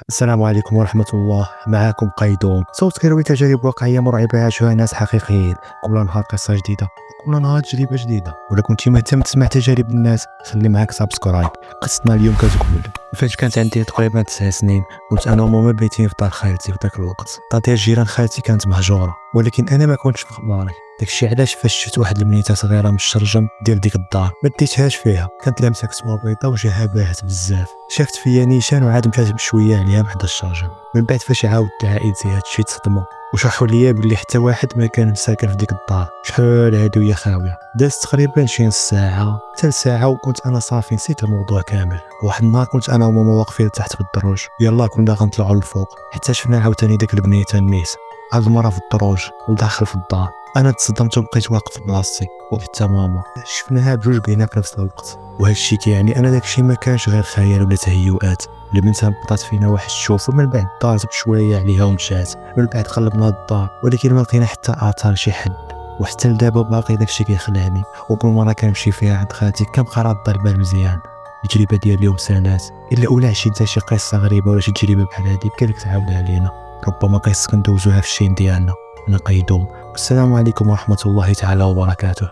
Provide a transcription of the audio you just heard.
السلام عليكم ورحمة الله. معكم قيدوم، صوت كيروي تجارب واقعية مرعبة يعيشها ناس حقيقيين. كل نهار قصة جديدة، كل نهار تجربة جديدة. ولا كنتي مهتم تسمع تجارب الناس، خلي معاك سبسكرايب. قصتنا اليوم كتقول: فاش كانت عندي تقريبا 9 سنين كنت انا وماما بايتين في دار خالتي. في ذاك الوقت الدار ديال جيران خالتي كانت مهجورة، ولكن انا ما كنتش في خباري. داكشي علاش فاش شفت واحد المنيته صغيره من الشرجم ديال ديك الدار ما ديتهاش فيها. كانت لابسه كسوه بيضاء وجهها باهت بزاف. شافت فيا نيشان وعاد مشات بشويه عليها بحدا الشرجم. من بعد فاش عاودت لعائلتي هادشي تصدموا وشرحوا لي بلي حتى واحد ما كان ساكن في ديك الدار. شحال هادو هي خاويه. دازت تقريبا شي نص ساعه حتى ساعه وكنت انا صافي نسيت الموضوع كامل. واحد النهار كنت انا وماما واقفين تحت في الدروج، يلا كنا غنطلعوا للفوق حتى شفنا عاوتاني داك البنيته النيس. هاد المره في الدروج وداخل في الدار. انا تصدمت وبقيت واقف في بلاصتي، وحتى ماما شفناها بجوج بينا في نفس الوقت. وهذا الشيء كيعني ان داكشي ما كانش غير خيال ولا تهيؤات. البنت هبطات فينا واحد الشوف، ومن بعد دارت بشويه عليها ومشات. من بعد قلبنا الدار ولكن ما لقينا حتى اثار شي حد، وحتى لدابا باقي داكشي كيخلعني. وكل مره كنمشي فيها عند خالتي كنبقى راد البال مزيان. التجربه ديال اليوم سالات، الا اولا عشتي شي قصه غريبه ولا شي تجربه بحال هذه بكالك تعاودها لينا. ربما قصه كندوزوها في الشين ديالنا. انا قيدوم، والسلام عليكم ورحمه الله تعالى وبركاته.